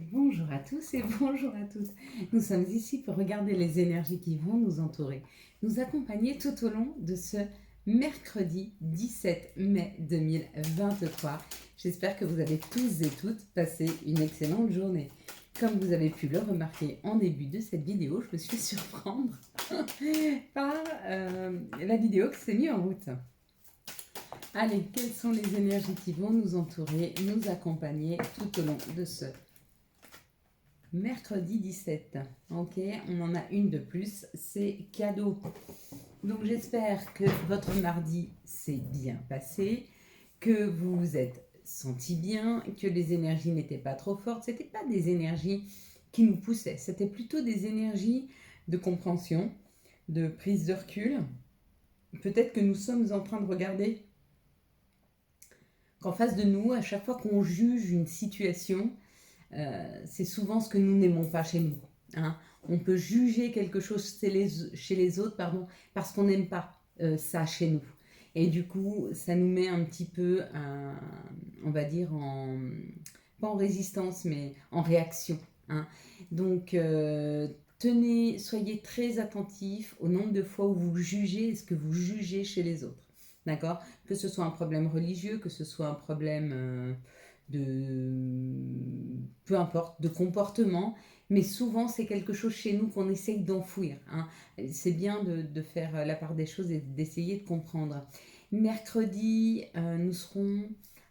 Bonjour à tous et bonjour à toutes. Nous sommes ici pour regarder les énergies qui vont nous entourer, nous accompagner tout au long de ce mercredi 17 mai 2023. J'espère que vous avez tous et toutes passé une excellente journée. Comme vous avez pu le remarquer en début de cette vidéo, je me suis surprendre par la vidéo qui s'est mise en route. Allez, quelles sont les énergies qui vont nous entourer, nous accompagner tout au long de ce mercredi 17. Ok, on en a une de plus, c'est cadeau. Donc j'espère que votre mardi s'est bien passé, que vous vous êtes senti bien, que les énergies n'étaient pas trop fortes. C'était pas des énergies qui nous poussaient, c'était plutôt des énergies de compréhension, de prise de recul. Peut-être que nous sommes en train de regarder qu'en face de nous, à chaque fois qu'on juge une situation, c'est souvent ce que nous n'aimons pas chez nous. Hein. On peut juger quelque chose chez les autres parce qu'on n'aime pas ça chez nous. Et du coup, ça nous met un petit peu, on va dire, pas en résistance, mais en réaction. Hein. Donc, soyez très attentifs au nombre de fois où vous jugez ce que vous jugez chez les autres. D'accord? Que ce soit un problème religieux, que ce soit un problème peu importe, de comportement, mais souvent c'est quelque chose chez nous qu'on essaye d'enfouir. Hein. C'est bien de faire la part des choses et d'essayer de comprendre. Mercredi, nous serons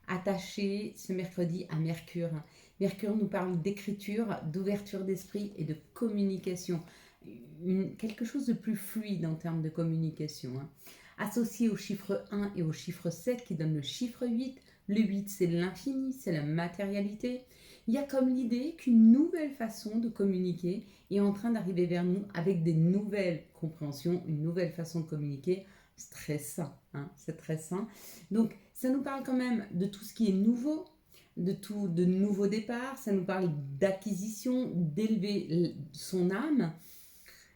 attachés ce mercredi à Mercure. Mercure nous parle d'écriture, d'ouverture d'esprit et de communication. Quelque chose de plus fluide en termes de communication. Hein. Associé au chiffre 1 et au chiffre 7 qui donne le chiffre 8, le 8, c'est l'infini, c'est la matérialité. Il y a comme l'idée qu'une nouvelle façon de communiquer est en train d'arriver vers nous avec des nouvelles compréhensions, une nouvelle façon de communiquer. C'est très sain, hein, c'est très sain. Donc, ça nous parle quand même de tout ce qui est nouveau, de nouveaux départs, ça nous parle d'acquisition, d'élever son âme,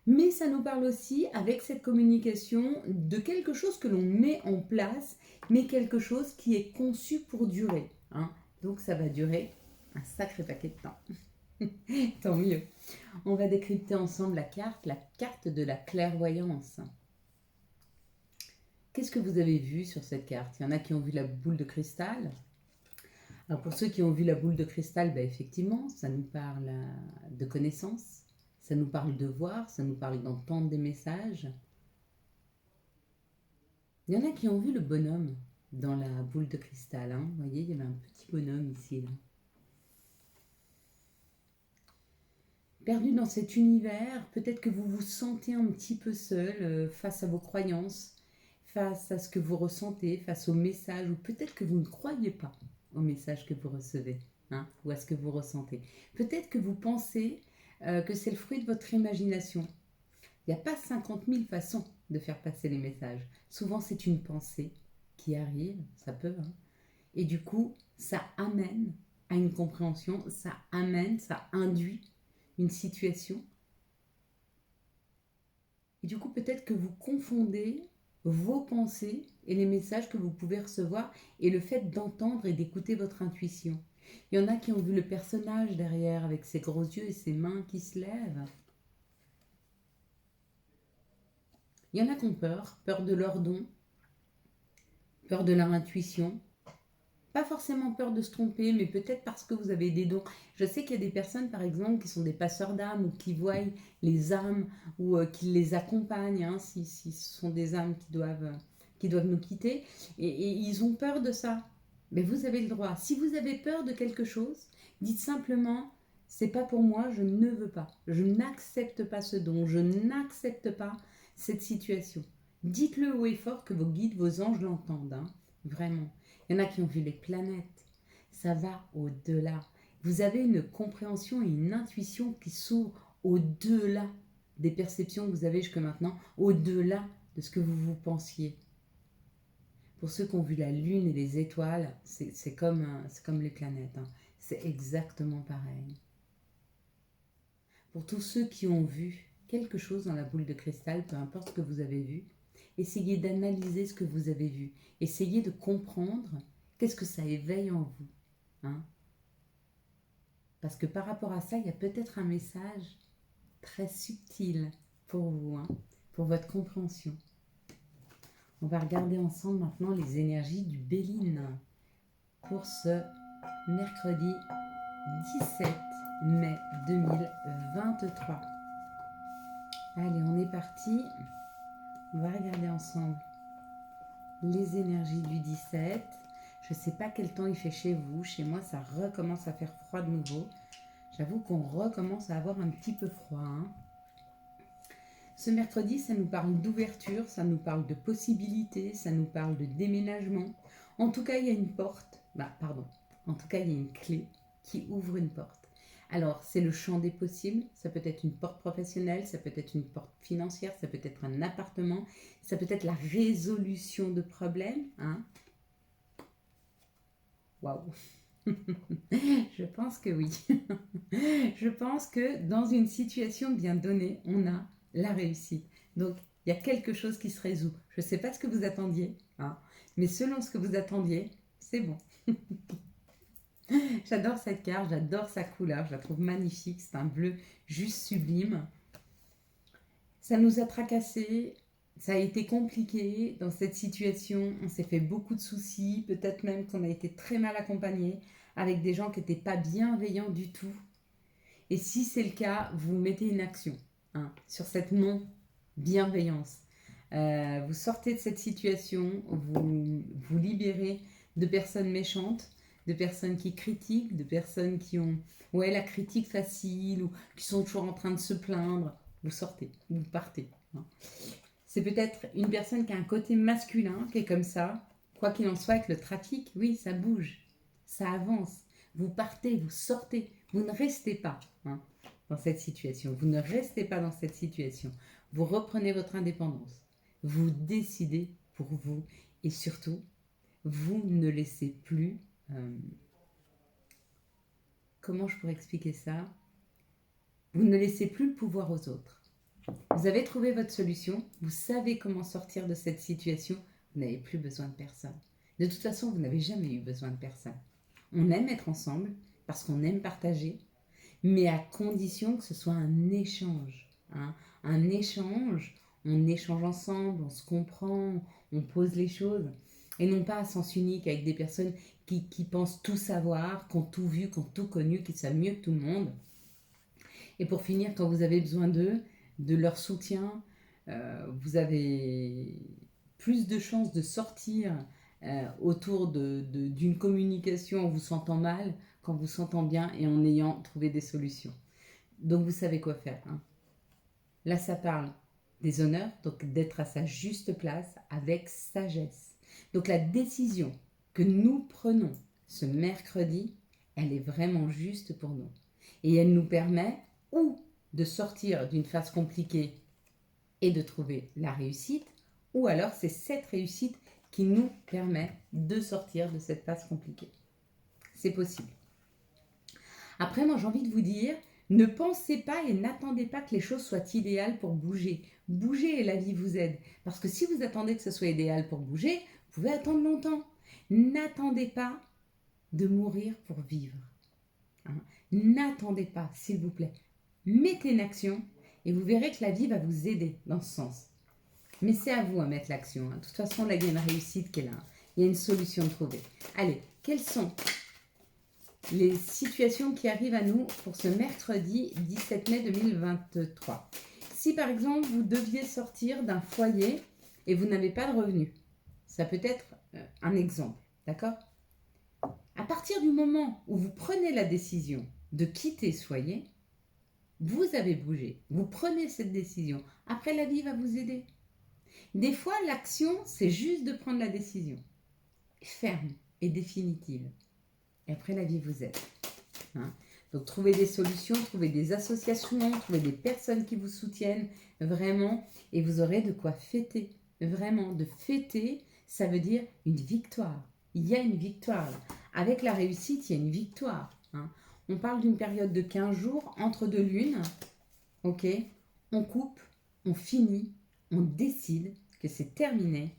mais ça nous parle aussi, avec cette communication, de quelque chose que l'on met en place, mais quelque chose qui est conçu pour durer. Hein. Donc ça va durer un sacré paquet de temps. Tant mieux. On va décrypter ensemble la carte de la clairvoyance. Qu'est-ce que vous avez vu sur cette carte? Il y en a qui ont vu la boule de cristal. Alors pour ceux qui ont vu la boule de cristal, effectivement, ça nous parle de connaissance. Ça nous parle de voir, ça nous parle d'entendre des messages. Il y en a qui ont vu le bonhomme dans la boule de cristal. Hein. Vous voyez, il y avait un petit bonhomme ici. Là. Perdu dans cet univers, peut-être que vous vous sentez un petit peu seul face à vos croyances, face à ce que vous ressentez, face aux messages, ou peut-être que vous ne croyez pas aux messages que vous recevez, hein, ou à ce que vous ressentez. Peut-être que vous pensez que c'est le fruit de votre imagination. Il n'y a pas 50 000 façons de faire passer les messages. Souvent, c'est une pensée qui arrive, ça peut, hein, et du coup, ça amène à une compréhension, ça induit une situation. Et du coup, peut-être que vous confondez vos pensées et les messages que vous pouvez recevoir et le fait d'entendre et d'écouter votre intuition. Il y en a qui ont vu le personnage derrière avec ses gros yeux et ses mains qui se lèvent. Il y en a qui ont peur de leurs dons, peur de leur intuition. Pas forcément peur de se tromper, mais peut-être parce que vous avez des dons. Je sais qu'il y a des personnes, par exemple, qui sont des passeurs d'âmes ou qui voient les âmes ou qui les accompagnent, hein, si ce sont des âmes qui doivent nous quitter. Et ils ont peur de ça. Mais vous avez le droit. Si vous avez peur de quelque chose, dites simplement, c'est pas pour moi, je ne veux pas. Je n'accepte pas ce don, je n'accepte pas cette situation. Dites-le haut et fort que vos guides, vos anges l'entendent, hein, vraiment. Il y en a qui ont vu les planètes. Ça va au-delà. Vous avez une compréhension et une intuition qui s'ouvrent au-delà des perceptions que vous avez jusque maintenant, au-delà de ce que vous pensiez. Pour ceux qui ont vu la Lune et les étoiles, c'est comme les planètes. Hein. C'est exactement pareil. Pour tous ceux qui ont vu quelque chose dans la boule de cristal, peu importe ce que vous avez vu, essayez d'analyser ce que vous avez vu. Essayez de comprendre qu'est-ce que ça éveille en vous. Hein. Parce que par rapport à ça, il y a peut-être un message très subtil pour vous, hein, pour votre compréhension. On va regarder ensemble maintenant les énergies du Béline pour ce mercredi 17 mai 2023. Allez, on est parti. On va regarder ensemble les énergies du 17. Je ne sais pas quel temps il fait chez vous. Chez moi, ça recommence à faire froid de nouveau. J'avoue qu'on recommence à avoir un petit peu froid, hein. Ce mercredi, ça nous parle d'ouverture, ça nous parle de possibilités, ça nous parle de déménagement. En tout cas, il y a une porte, en tout cas, il y a une clé qui ouvre une porte. Alors, c'est le champ des possibles, ça peut être une porte professionnelle, ça peut être une porte financière, ça peut être un appartement, ça peut être la résolution de problèmes, hein. Waouh. Je pense que oui. Je pense que dans une situation bien donnée, on a la réussite. Donc, il y a quelque chose qui se résout. Je ne sais pas ce que vous attendiez, hein, mais selon ce que vous attendiez, c'est bon. J'adore cette carte, j'adore sa couleur, je la trouve magnifique. C'est un bleu juste sublime. Ça nous a tracassés, ça a été compliqué dans cette situation. On s'est fait beaucoup de soucis, peut-être même qu'on a été très mal accompagnés avec des gens qui n'étaient pas bienveillants du tout. Et si c'est le cas, vous mettez une action, hein, sur cette non-bienveillance. Vous sortez de cette situation, vous vous libérez de personnes méchantes, de personnes qui critiquent, de personnes qui ont la critique facile ou qui sont toujours en train de se plaindre. Vous sortez, vous partez, hein. C'est peut-être une personne qui a un côté masculin, qui est comme ça. Quoi qu'il en soit, avec le trafic, oui, ça bouge, ça avance. Vous partez, vous sortez, vous ne restez pas, hein, dans cette situation. Vous ne restez pas dans cette situation. Vous reprenez votre indépendance. Vous décidez pour vous et surtout, vous ne laissez plus... comment je pourrais expliquer ça? Vous ne laissez plus le pouvoir aux autres. Vous avez trouvé votre solution, vous savez comment sortir de cette situation, vous n'avez plus besoin de personne. De toute façon, vous n'avez jamais eu besoin de personne. On aime être ensemble parce qu'on aime partager, mais à condition que ce soit un échange, hein. Un échange, on échange ensemble, on se comprend, on pose les choses, et non pas à sens unique avec des personnes qui pensent tout savoir, qui ont tout vu, qui ont tout connu, qui savent mieux que tout le monde. Et pour finir, quand vous avez besoin d'eux, de leur soutien, vous avez plus de chances de sortir autour d'une communication en vous sentant mal qu'en vous sentant bien et en ayant trouvé des solutions. Donc vous savez quoi faire, hein. Là, ça parle des honneurs, donc d'être à sa juste place avec sagesse. Donc la décision que nous prenons ce mercredi, elle est vraiment juste pour nous. Et elle nous permet ou de sortir d'une phase compliquée et de trouver la réussite, ou alors c'est cette réussite qui nous permet de sortir de cette phase compliquée. C'est possible. Après, moi j'ai envie de vous dire, ne pensez pas et n'attendez pas que les choses soient idéales pour bouger. Bougez et la vie vous aide. Parce que si vous attendez que ce soit idéal pour bouger, vous pouvez attendre longtemps. N'attendez pas de mourir pour vivre, hein. N'attendez pas, s'il vous plaît. Mettez une action et vous verrez que la vie va vous aider dans ce sens. Mais c'est à vous à mettre l'action, hein. De toute façon, là, il y a une réussite qui est là. Il y a une solution trouvée. Allez, quelles sont les situations qui arrivent à nous pour ce mercredi 17 mai 2023? Si par exemple, vous deviez sortir d'un foyer et vous n'avez pas de revenus, ça peut être un exemple, d'accord? À partir du moment où vous prenez la décision de quitter ce foyer, vous avez bougé, vous prenez cette décision. Après, la vie va vous aider. Des fois, l'action, c'est juste de prendre la décision. Ferme et définitive. Et après, la vie vous aide, hein. Donc, trouvez des solutions, trouvez des associations, trouvez des personnes qui vous soutiennent, vraiment. Et vous aurez de quoi fêter. Vraiment, de fêter, ça veut dire une victoire. Il y a une victoire. Avec la réussite, il y a une victoire, hein. On parle d'une période de 15 jours entre deux lunes. Ok, on coupe, on finit, on décide que c'est terminé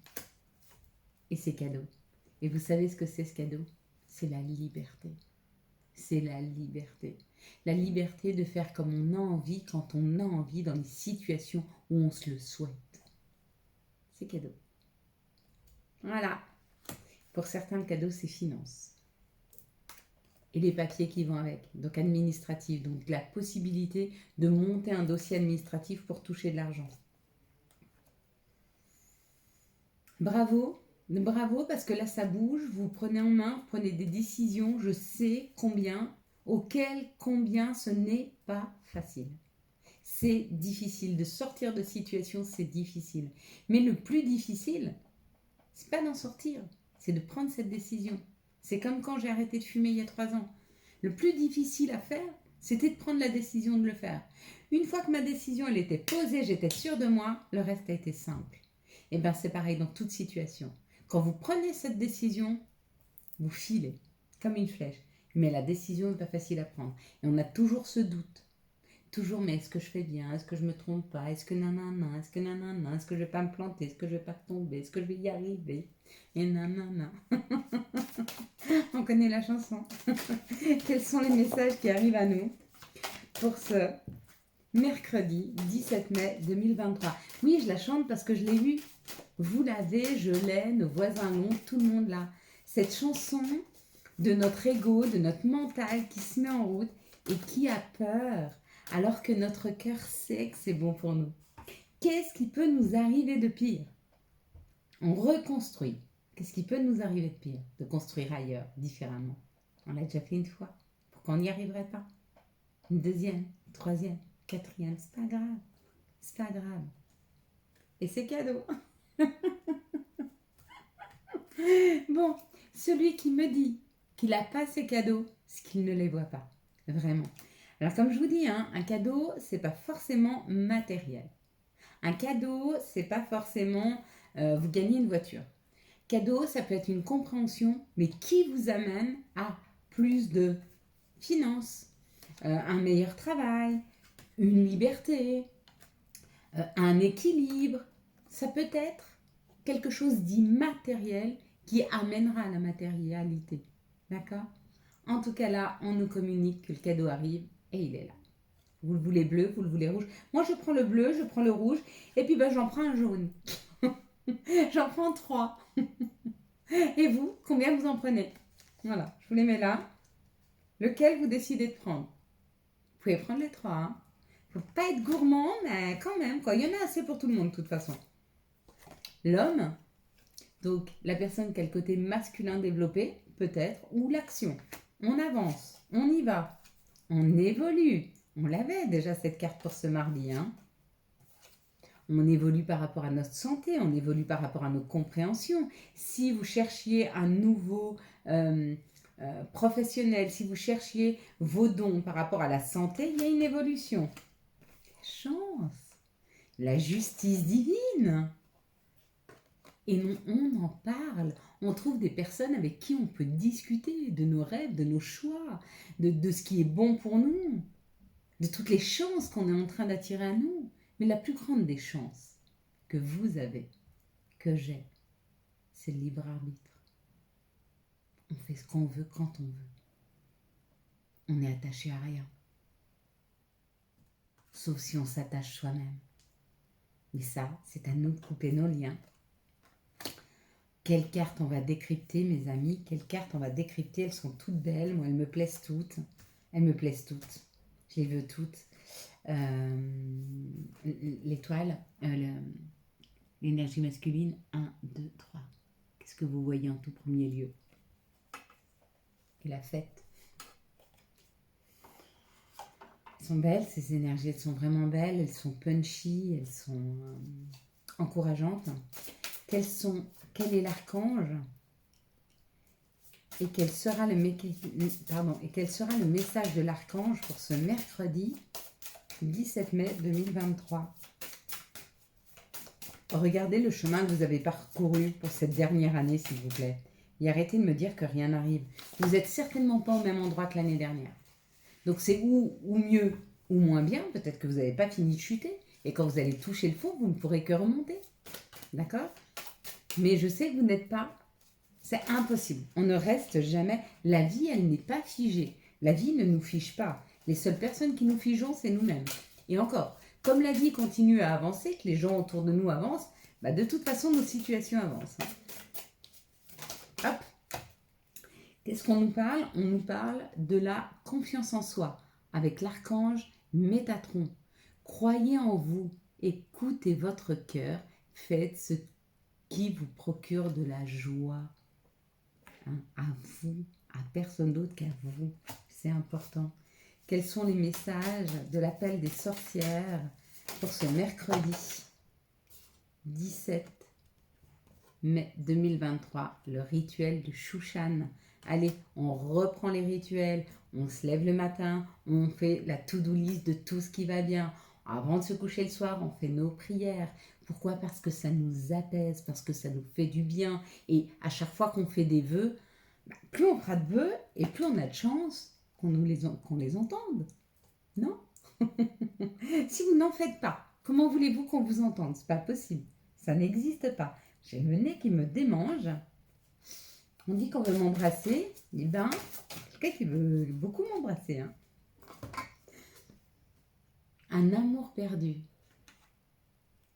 et c'est cadeau. Et vous savez ce que c'est ce cadeau? C'est la liberté. c'est la liberté. La liberté de faire comme on a envie, quand on a envie, dans les situations où on se le souhaite. C'est cadeau. Voilà. Pour certains, le cadeau, c'est finance. Et les papiers qui vont avec, donc administratif, donc la possibilité de monter un dossier administratif pour toucher de l'argent. Bravo, bravo parce que là ça bouge, vous prenez en main, vous prenez des décisions, je sais combien, combien ce n'est pas facile. C'est difficile, de sortir de situation, c'est difficile. Mais le plus difficile, c'est pas d'en sortir, c'est de prendre cette décision. C'est comme quand j'ai arrêté de fumer il y a 3 ans. Le plus difficile à faire, c'était de prendre la décision de le faire. Une fois que ma décision elle était posée, j'étais sûre de moi, le reste a été simple. Et bien c'est pareil dans toute situation. Quand vous prenez cette décision, vous filez comme une flèche. Mais la décision n'est pas facile à prendre. Et on a toujours ce doute. Toujours, mais est-ce que je fais bien? Est-ce que je me trompe pas? Est-ce que nanana? Est-ce que nanana? Est-ce que je vais pas me planter? Est-ce que je vais pas tomber? Est-ce que je vais y arriver? Et nanana. On connaît la chanson. Quels sont les messages qui arrivent à nous pour ce mercredi 17 mai 2023? Oui, je la chante parce que je l'ai vue. Vous l'avez, je l'ai, nos voisins l'ont, tout le monde l'a. Cette chanson de notre ego, de notre mental qui se met en route et qui a peur alors que notre cœur sait que c'est bon pour nous. Qu'est-ce qui peut nous arriver de pire? On reconstruit. Qu'est-ce qui peut nous arriver de pire? De construire ailleurs, différemment. On l'a déjà fait une fois. Pourquoi on n'y arriverait pas? Une deuxième, une troisième, quatrième, c'est pas grave. C'est pas grave. Et c'est cadeau. Bon, celui qui me dit qu'il n'a pas ses cadeaux, c'est qu'il ne les voit pas. Vraiment. Alors comme je vous dis, un cadeau, c'est pas forcément matériel. Un cadeau, c'est pas forcément vous gagnez une voiture. Cadeau, ça peut être une compréhension, mais qui vous amène à plus de finances, un meilleur travail, une liberté, un équilibre. Ça peut être quelque chose d'immatériel qui amènera à la matérialité. D'accord? En tout cas là, on nous communique que le cadeau arrive et il est là. Vous le voulez bleu, vous le voulez rouge. Moi, je prends le bleu, je prends le rouge et puis j'en prends un jaune. J'en prends 3. Et vous, combien vous en prenez? Voilà, je vous les mets là. Lequel vous décidez de prendre? Vous pouvez prendre les 3. Hein. Faut pas être gourmand, mais quand même, quoi. Il y en a assez pour tout le monde, de toute façon. L'homme, donc la personne qui a le côté masculin développé, peut-être, ou l'action. On avance, on y va, on évolue. On l'avait déjà cette carte pour ce mardi. Hein. On évolue par rapport à notre santé, on évolue par rapport à nos compréhensions. Si vous cherchiez un nouveau professionnel, si vous cherchiez vos dons par rapport à la santé, il y a une évolution. Chance, la justice divine. Et on en parle, on trouve des personnes avec qui on peut discuter de nos rêves, de nos choix, de ce qui est bon pour nous, de toutes les chances qu'on est en train d'attirer à nous. Mais la plus grande des chances que vous avez, que j'ai, c'est le libre arbitre. On fait ce qu'on veut quand on veut. On n'est attaché à rien. Sauf si on s'attache soi-même. Mais ça, c'est à nous de couper nos liens. Quelles cartes on va décrypter, mes amis? Quelles cartes on va décrypter? Elles sont toutes belles. Moi, elles me plaisent toutes. Elles me plaisent toutes. Je les veux toutes. L'étoile, l'énergie masculine, 1, 2, 3. Qu'est-ce que vous voyez en tout premier lieu? Et la fête. Elles sont belles, ces énergies. Elles sont vraiment belles. Elles sont punchy. Elles sont encourageantes. Quel est l'archange et quel sera le message de l'archange pour ce mercredi 17 mai 2023. Regardez le chemin que vous avez parcouru pour cette dernière année, s'il vous plaît. Et arrêtez de me dire que rien n'arrive. Vous n'êtes certainement pas au même endroit que l'année dernière. Donc c'est ou mieux ou moins bien. Peut-être que vous n'avez pas fini de chuter. Et quand vous allez toucher le fond, vous ne pourrez que remonter. D'accord? Mais je sais que vous n'êtes pas... C'est impossible. On ne reste jamais... La vie, elle n'est pas figée. La vie ne nous fiche pas. Les seules personnes qui nous figeons, c'est nous-mêmes. Et encore, comme la vie continue à avancer, que les gens autour de nous avancent, bah de toute façon, nos situations avancent. Hop. Qu'est-ce qu'on nous parle? On nous parle de la confiance en soi, avec l'archange Métatron. Croyez en vous, écoutez votre cœur, faites ce qui vous procure de la joie. À vous, à personne d'autre qu'à vous. C'est important. Quels sont les messages de l'appel des sorcières pour ce mercredi 17 mai 2023, le rituel de Shushan. Allez, on reprend les rituels, on se lève le matin, on fait la to-do list de tout ce qui va bien. Avant de se coucher le soir, on fait nos prières. Pourquoi? Parce que ça nous apaise, parce que ça nous fait du bien. Et à chaque fois qu'on fait des vœux, plus on fera de vœux et plus on a de chance qu'on les entende. Non? Si vous n'en faites pas, comment voulez-vous qu'on vous entende? C'est pas possible. Ça n'existe pas. J'ai le nez qui me démange. On dit qu'on veut m'embrasser. Eh ben, quelqu'un qui veut beaucoup m'embrasser. Hein. Un amour perdu.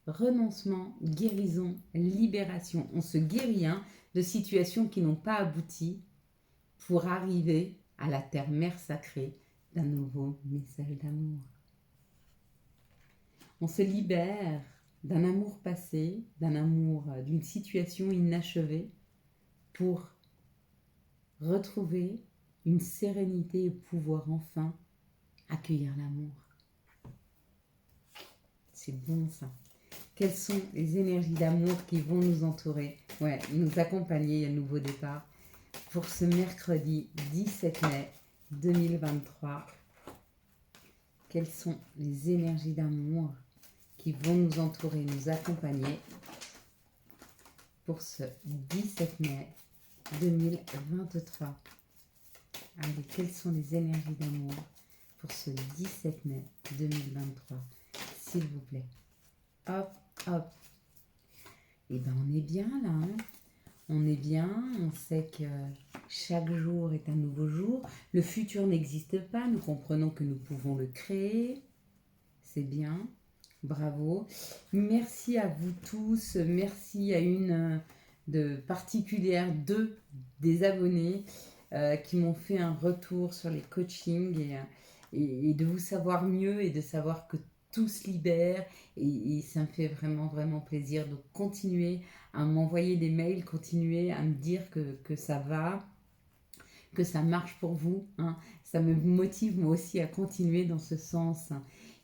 Renoncement, guérison, libération. On se guérit de situations qui n'ont pas abouti pour arriver à la terre-mère sacrée d'un nouveau message d'amour. On se libère d'un amour passé, d'un amour, d'une situation inachevée pour retrouver une sérénité et pouvoir enfin accueillir l'amour. C'est bon ça. Quelles sont les énergies d'amour qui vont nous entourer, nous accompagner à un nouveau départ pour ce mercredi 17 mai 2023. Quelles sont les énergies d'amour qui vont nous entourer, nous accompagner pour ce 17 mai 2023. Allez, quelles sont les énergies d'amour pour ce 17 mai 2023, s'il vous plaît. Hop, hop. Et bien, on est bien là. Hein. On est bien, on sait que chaque jour est un nouveau jour. Le futur n'existe pas, nous comprenons que nous pouvons le créer. C'est bien. Bravo. Merci à vous tous. Merci à une de particulière, des abonnés qui m'ont fait un retour sur les coachings et de vous savoir mieux et de savoir que tout se libère et ça me fait vraiment vraiment plaisir de continuer à m'envoyer des mails, continuer à me dire que ça va, que ça marche pour vous. Hein. Ça me motive moi aussi à continuer dans ce sens.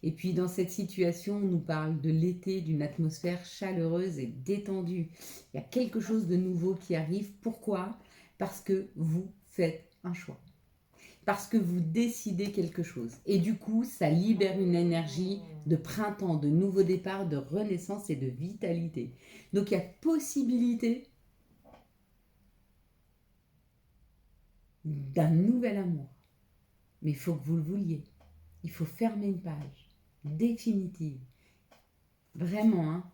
Et puis dans cette situation, on nous parle de l'été, d'une atmosphère chaleureuse et détendue. Il y a quelque chose de nouveau qui arrive. Pourquoi? Parce que vous faites un choix. Parce que vous décidez quelque chose. Et du coup, ça libère une énergie de printemps, de nouveau départ, de renaissance et de vitalité. Donc il y a possibilité d'un nouvel amour. Mais il faut que vous le vouliez. Il faut fermer une page définitive. Vraiment, hein.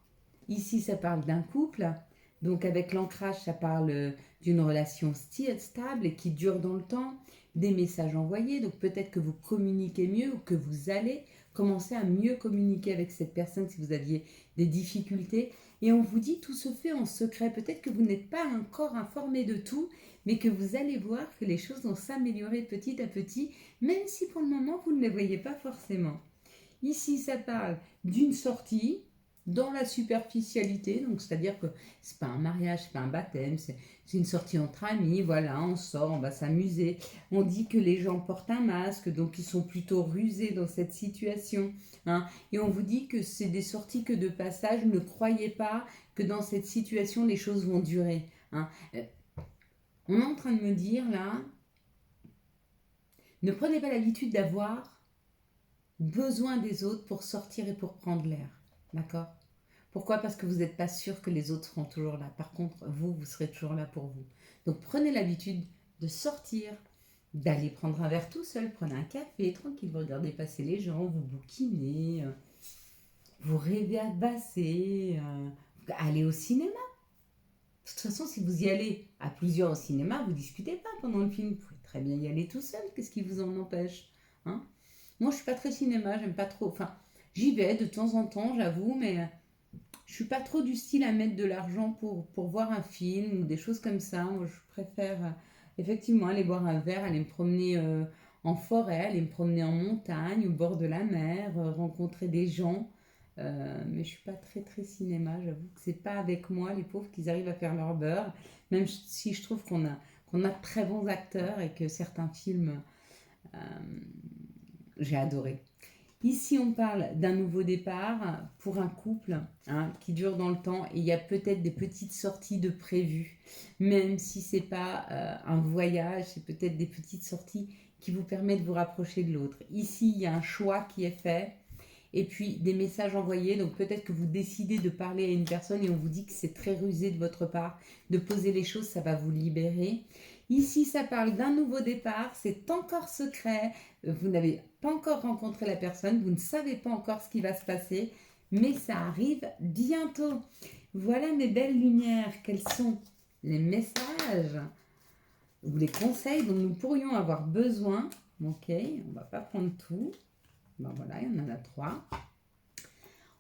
Ici, ça parle d'un couple. Donc, avec l'ancrage, ça parle d'une relation stable et qui dure dans le temps. Des messages envoyés. Donc, peut-être que vous communiquez mieux ou que vous allez commencer à mieux communiquer avec cette personne si vous aviez des difficultés. Et on vous dit, tout se fait en secret. Peut-être que vous n'êtes pas encore informé de tout, mais que vous allez voir que les choses vont s'améliorer petit à petit, même si pour le moment, vous ne les voyez pas forcément. Ici, ça parle d'une sortie dans la superficialité, donc c'est-à-dire que c'est pas un mariage, c'est pas un baptême, c'est une sortie entre amis, voilà, on sort, on va s'amuser. On dit que les gens portent un masque, donc ils sont plutôt rusés dans cette situation. Hein, et on vous dit que c'est des sorties que de passage, ne croyez pas que dans cette situation, les choses vont durer. Hein. On est en train de me dire là, ne prenez pas l'habitude d'avoir besoin des autres pour sortir et pour prendre l'air. D'accord? Pourquoi? Parce que vous n'êtes pas sûr que les autres seront toujours là. Par contre, vous serez toujours là pour vous. Donc prenez l'habitude de sortir, d'aller prendre un verre tout seul, prenez un café, tranquille, vous regardez passer les gens, vous bouquinez, vous rêvassez, allez au cinéma. De toute façon, si vous y allez à plusieurs au cinéma, vous ne discutez pas pendant le film. Vous pouvez très bien y aller tout seul. Qu'est-ce qui vous en empêche, hein? Moi, je suis pas très cinéma, j'aime pas trop. Enfin, j'y vais de temps en temps, j'avoue, mais je suis pas trop du style à mettre de l'argent pour voir un film ou des choses comme ça. Moi, je préfère effectivement aller boire un verre, aller me promener en forêt, aller me promener en montagne, au bord de la mer, rencontrer des gens. Mais je suis pas très très cinéma. J'avoue que c'est pas avec moi, les pauvres, qu'ils arrivent à faire leur beurre. Même si je trouve qu'on a de très bons acteurs et que certains films, euh, j'ai adoré. Ici, on parle d'un nouveau départ pour un couple, hein, qui dure dans le temps, et il y a peut-être des petites sorties de prévues, même si c'est pas un voyage, c'est peut-être des petites sorties qui vous permettent de vous rapprocher de l'autre. Ici, il y a un choix qui est fait et puis des messages envoyés. Donc peut-être que vous décidez de parler à une personne et on vous dit que c'est très rusé de votre part de poser les choses, ça va vous libérer. Ici, ça parle d'un nouveau départ, c'est encore secret, vous n'avez pas encore rencontré la personne, vous ne savez pas encore ce qui va se passer, mais ça arrive bientôt. Voilà mes belles lumières, quels sont les messages ou les conseils dont nous pourrions avoir besoin. Ok, on va pas prendre tout. Ben voilà, il y en a 3.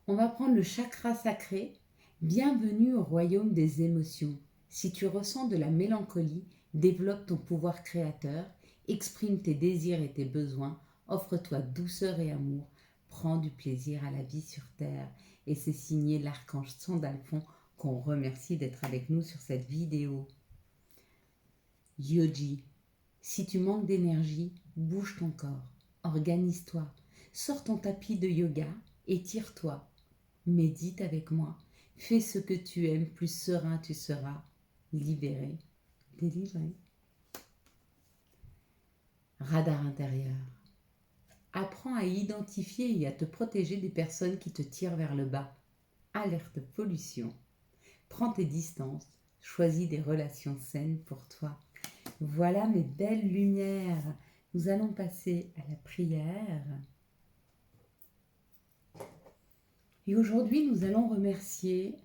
On va prendre le chakra sacré. Bienvenue au royaume des émotions. Si tu ressens de la mélancolie, développe ton pouvoir créateur, exprime tes désirs et tes besoins, offre-toi douceur et amour, prends du plaisir à la vie sur terre. Et c'est signé l'archange Sandalphon qu'on remercie d'être avec nous sur cette vidéo. Yogi, si tu manques d'énergie, bouge ton corps, organise-toi, sors ton tapis de yoga, étire-toi, médite avec moi, fais ce que tu aimes, plus serein tu seras, libéré, délivré. Radar intérieur. Apprends à identifier et à te protéger des personnes qui te tirent vers le bas. Alerte pollution. Prends tes distances, choisis des relations saines pour toi. Voilà mes belles lumières. Nous allons passer à la prière. Et aujourd'hui, nous allons remercier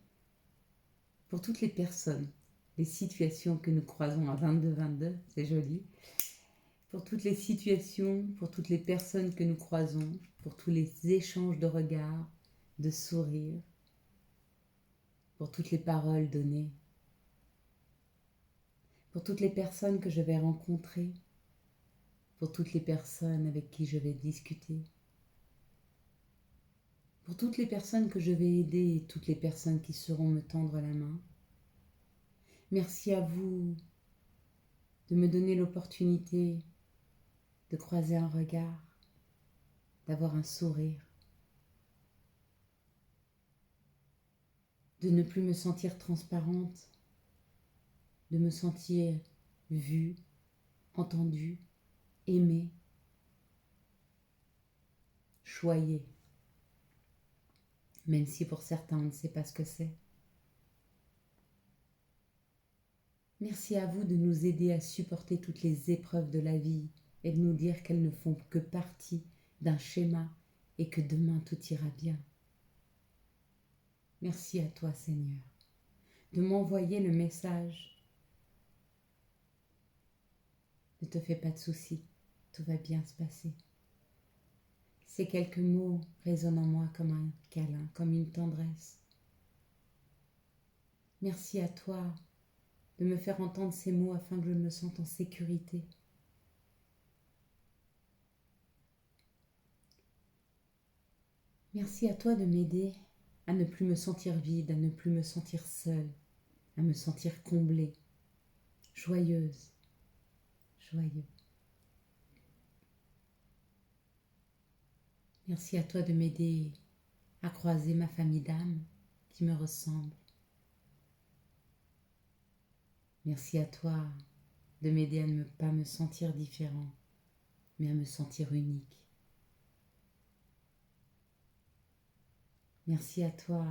pour toutes les personnes, les situations que nous croisons à 22-22, c'est joli, pour toutes les situations, pour toutes les personnes que nous croisons, pour tous les échanges de regards, de sourires, pour toutes les paroles données, pour toutes les personnes que je vais rencontrer, pour toutes les personnes avec qui je vais discuter, pour toutes les personnes que je vais aider et toutes les personnes qui sauront me tendre la main. Merci à vous de me donner l'opportunité de croiser un regard, d'avoir un sourire, de ne plus me sentir transparente, de me sentir vue, entendue, aimée, choyée, même si pour certains on ne sait pas ce que c'est. Merci à vous de nous aider à supporter toutes les épreuves de la vie et de nous dire qu'elles ne font que partie d'un schéma et que demain tout ira bien. Merci à toi, Seigneur, de m'envoyer le message. Ne te fais pas de soucis, tout va bien se passer. Ces quelques mots résonnent en moi comme un câlin, comme une tendresse. Merci à toi de me faire entendre ces mots afin que je me sente en sécurité. Merci à toi de m'aider à ne plus me sentir vide, à ne plus me sentir seule, à me sentir comblée, joyeuse, joyeux. Merci à toi de m'aider à croiser ma famille d'âme qui me ressemble. Merci à toi de m'aider à ne pas me sentir différent, mais à me sentir unique. Merci à toi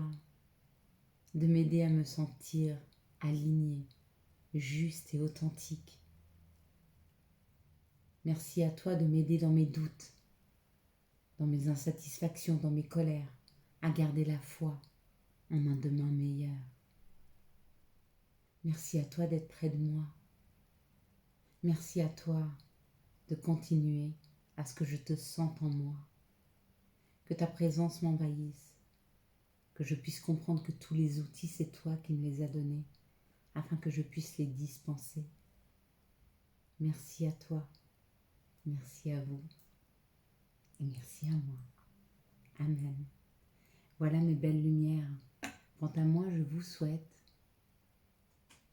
de m'aider à me sentir alignée, juste et authentique. Merci à toi de m'aider dans mes doutes, dans mes insatisfactions, dans mes colères, à garder la foi en un demain meilleur. Merci à toi d'être près de moi. Merci à toi de continuer à ce que je te sente en moi, que ta présence m'envahisse, que je puisse comprendre que tous les outils, c'est toi qui me les as donnés, afin que je puisse les dispenser. Merci à toi, merci à vous, et merci à moi. Amen. Voilà mes belles lumières. Quant à moi, je vous souhaite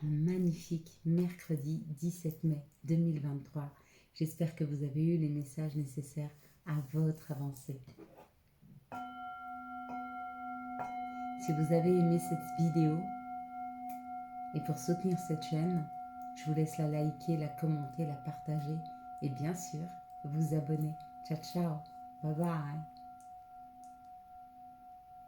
un magnifique mercredi 17 mai 2023. J'espère que vous avez eu les messages nécessaires à votre avancée. Si vous avez aimé cette vidéo, et pour soutenir cette chaîne, je vous laisse la liker, la commenter, la partager et bien sûr, vous abonner. Ciao, ciao, bye bye.